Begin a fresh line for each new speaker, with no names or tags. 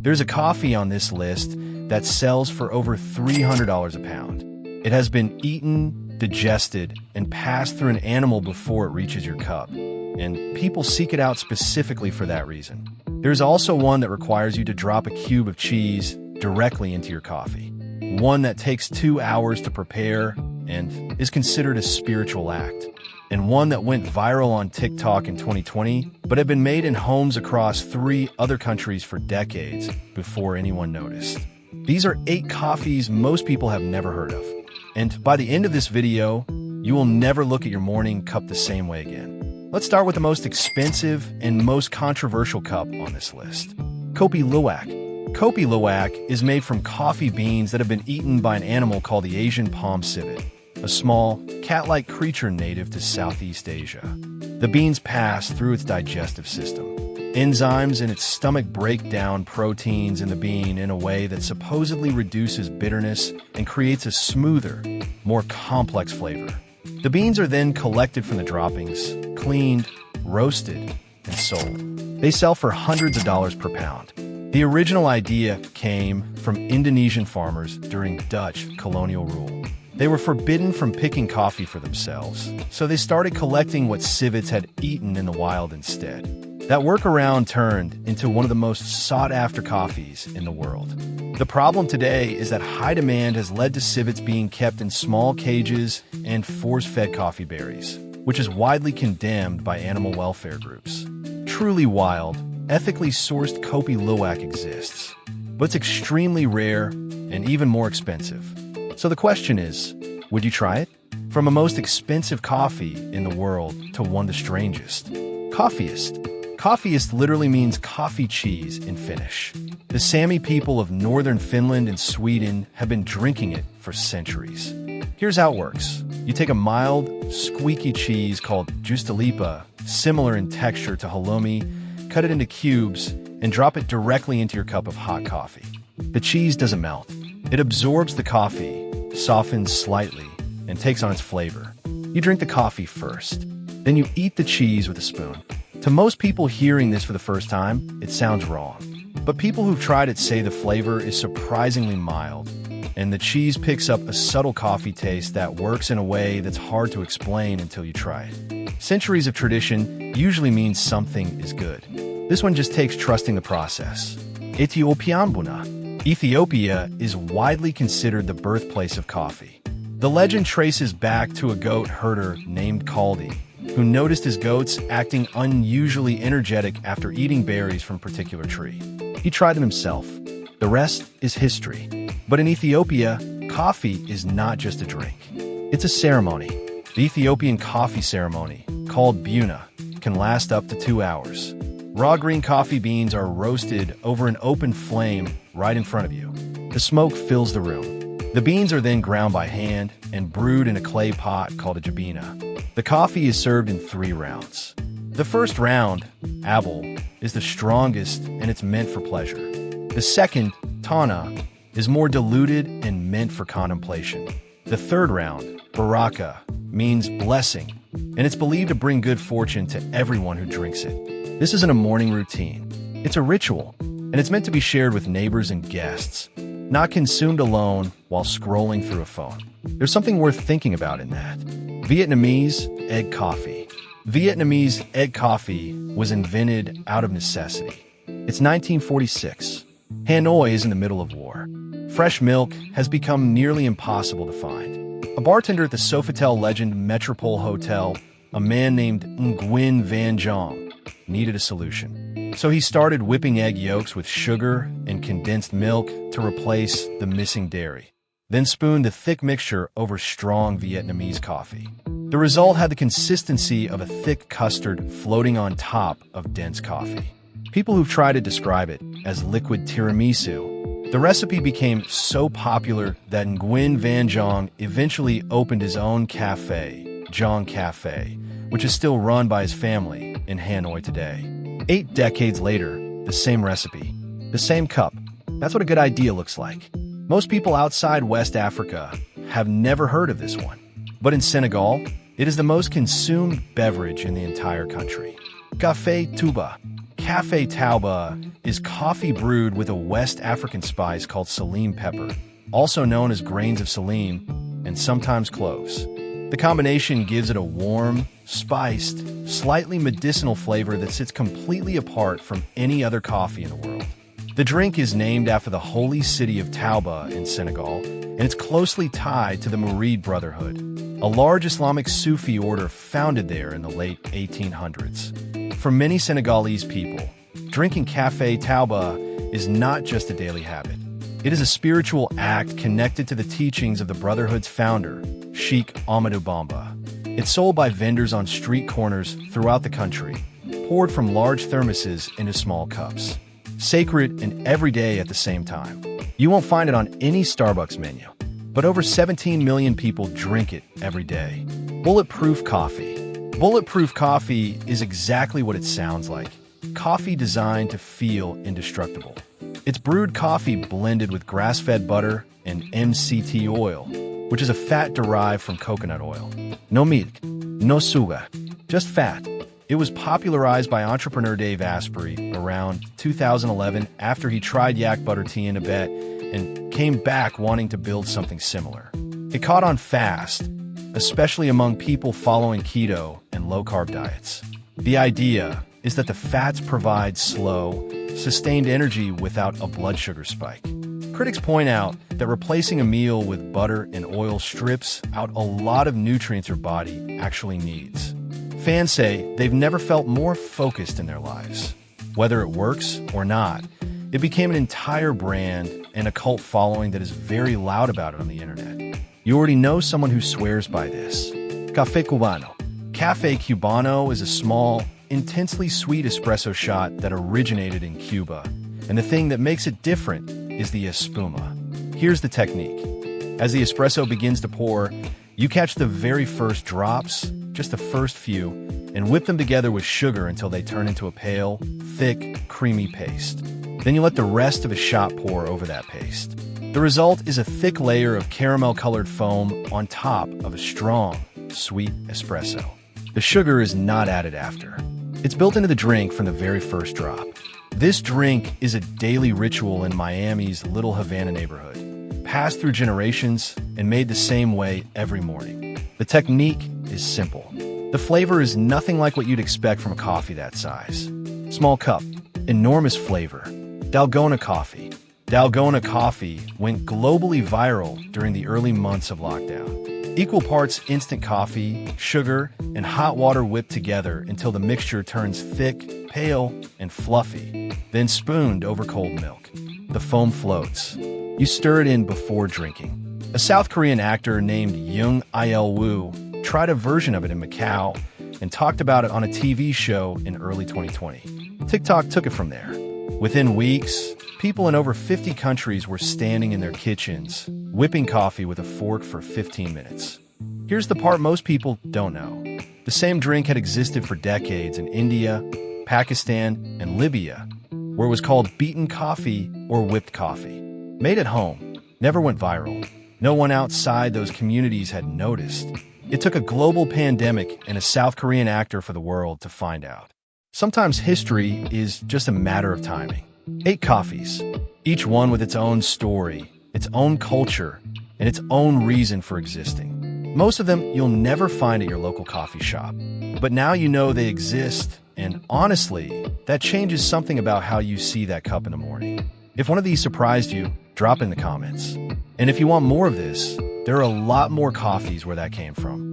There's a coffee on this list that sells for over $300 a pound. It has been eaten, digested, and passed through an animal before it reaches your cup, and people seek it out specifically for that reason. There's also one that requires you to drop a cube of cheese directly into your coffee, one that takes 2 hours to prepare and is considered a spiritual act, and one that went viral on TikTok in 2020, but had been made in homes across 3 other countries for decades before anyone noticed. These are 8 coffees most people have never heard of. And by the end of this video, you will never look at your morning cup the same way again. Let's start with the most expensive and most controversial cup on this list. Kopi Luwak. Kopi Luwak is made from coffee beans that have been eaten by an animal called the Asian palm civet, a small, cat-like creature native to Southeast Asia. The beans pass through its digestive system. Enzymes in its stomach break down proteins in the bean in a way that supposedly reduces bitterness and creates a smoother, more complex flavor. The beans are then collected from the droppings, cleaned, roasted, and sold. They sell for hundreds of dollars per pound. The original idea came from Indonesian farmers during Dutch colonial rule. They were forbidden from picking coffee for themselves, so they started collecting what civets had eaten in the wild instead. That workaround turned into one of the most sought-after coffees in the world. The problem today is that high demand has led to civets being kept in small cages and force-fed coffee berries, which is widely condemned by animal welfare groups. Truly wild, ethically sourced Kopi Luwak exists, but it's extremely rare and even more expensive. So the question is, would you try it? From a most expensive coffee in the world to one the strangest. Coffeeist. Coffeeist literally means coffee cheese in Finnish. The Sami people of northern Finland and Sweden have been drinking it for centuries. Here's how it works. You take a mild, squeaky cheese called Juustolipa, similar in texture to halloumi, cut it into cubes, and drop it directly into your cup of hot coffee. The cheese doesn't melt. It absorbs the coffee, softens slightly, and takes on its flavor. You drink the coffee first. Then you eat the cheese with a spoon. To most people hearing this for the first time, it sounds wrong. But people who've tried it say the flavor is surprisingly mild, and the cheese picks up a subtle coffee taste that works in a way that's hard to explain until you try it. Centuries of tradition usually means something is good. This one just takes trusting the process. Ethiopian Buna. Ethiopia is widely considered the birthplace of coffee. The legend traces back to a goat herder named Kaldi, who noticed his goats acting unusually energetic after eating berries from a particular tree. He tried them himself. The rest is history. But in Ethiopia, coffee is not just a drink. It's a ceremony. The Ethiopian coffee ceremony, called Buna, can last up to 2 hours. Raw green coffee beans are roasted over an open flame right in front of you. The smoke fills the room. The beans are then ground by hand and brewed in a clay pot called a jabina. The coffee is served in 3 rounds. The first round, Abel, is the strongest and it's meant for pleasure. The second, Tana, is more diluted and meant for contemplation. The third round, Baraka, means blessing, and it's believed to bring good fortune to everyone who drinks it. This isn't a morning routine. It's a ritual, and it's meant to be shared with neighbors and guests, not consumed alone while scrolling through a phone. There's something worth thinking about in that. Vietnamese egg coffee. Vietnamese egg coffee was invented out of necessity. It's 1946. Hanoi is in the middle of war. Fresh milk has become nearly impossible to find. A bartender at the Sofitel Legend Metropole Hotel, a man named Nguyen Van Jong, needed a solution. So he started whipping egg yolks with sugar and condensed milk to replace the missing dairy, then spooned the thick mixture over strong Vietnamese coffee. The result had the consistency of a thick custard floating on top of dense coffee. People who've tried to describe it as liquid tiramisu. The recipe became so popular that Nguyen Van Jong eventually opened his own cafe, Jong Cafe, which is still run by his family in Hanoi today. 8 decades later, the same recipe, the same cup. That's what a good idea looks like. Most people outside West Africa have never heard of this one. But in Senegal, it is the most consumed beverage in the entire country. Café Touba. Cafe Tauba is coffee brewed with a West African spice called salim pepper, also known as grains of salim, and sometimes cloves. The combination gives it a warm, spiced, slightly medicinal flavor that sits completely apart from any other coffee in the world. The drink is named after the holy city of Tauba in Senegal, and it's closely tied to the Murid Brotherhood, a large Islamic Sufi order founded there in the late 1800s. For many Senegalese people, drinking Cafe Tauba is not just a daily habit. It is a spiritual act connected to the teachings of the Brotherhood's founder, Sheikh Ahmadou Bamba. It's sold by vendors on street corners throughout the country, poured from large thermoses into small cups. Sacred and everyday at the same time. You won't find it on any Starbucks menu, but over 17 million people drink it every day. Bulletproof coffee. Bulletproof coffee is exactly what it sounds like. Coffee designed to feel indestructible. It's brewed coffee blended with grass-fed butter and MCT oil, which is a fat derived from coconut oil. No milk, no sugar, just fat. It was popularized by entrepreneur Dave Asprey around 2011 after he tried yak butter tea in Tibet and came back wanting to build something similar. It caught on fast, especially among people following keto and low-carb diets. The idea is that the fats provide slow, sustained energy without a blood sugar spike. Critics point out that replacing a meal with butter and oil strips out a lot of nutrients your body actually needs. Fans say they've never felt more focused in their lives. Whether it works or not, it became an entire brand and a cult following that is very loud about it on the internet. You already know someone who swears by this. Café Cubano. Café Cubano is a small, intensely sweet espresso shot that originated in Cuba. And the thing that makes it different is the espuma. Here's the technique. As the espresso begins to pour, you catch the very first drops, just the first few, and whip them together with sugar until they turn into a pale, thick, creamy paste. Then you let the rest of the shot pour over that paste. The result is a thick layer of caramel-colored foam on top of a strong, sweet espresso. The sugar is not added after. It's built into the drink from the very first drop. This drink is a daily ritual in Miami's Little Havana neighborhood, passed through generations and made the same way every morning. The technique is simple. The flavor is nothing like what you'd expect from a coffee that size. Small cup, enormous flavor. Dalgona coffee. Dalgona coffee went globally viral during the early months of lockdown. Equal parts instant coffee, sugar, and hot water whipped together until the mixture turns thick, pale, and fluffy, then spooned over cold milk. The foam floats. You stir it in before drinking. A South Korean actor named Jung Il-woo tried a version of it in Macau and talked about it on a TV show in early 2020. TikTok took it from there. Within weeks, people in over 50 countries were standing in their kitchens, whipping coffee with a fork for 15 minutes. Here's the part most people don't know. The same drink had existed for decades in India, Pakistan, and Libya, where it was called beaten coffee or whipped coffee. Made at home, never went viral. No one outside those communities had noticed. It took a global pandemic and a South Korean actor for the world to find out. Sometimes history is just a matter of timing. 8 coffees, each one with its own story, its own culture, and its own reason for existing. Most of them you'll never find at your local coffee shop. But now you know they exist, and honestly, that changes something about how you see that cup in the morning. If one of these surprised you, drop in the comments. And if you want more of this, there are a lot more coffees where that came from.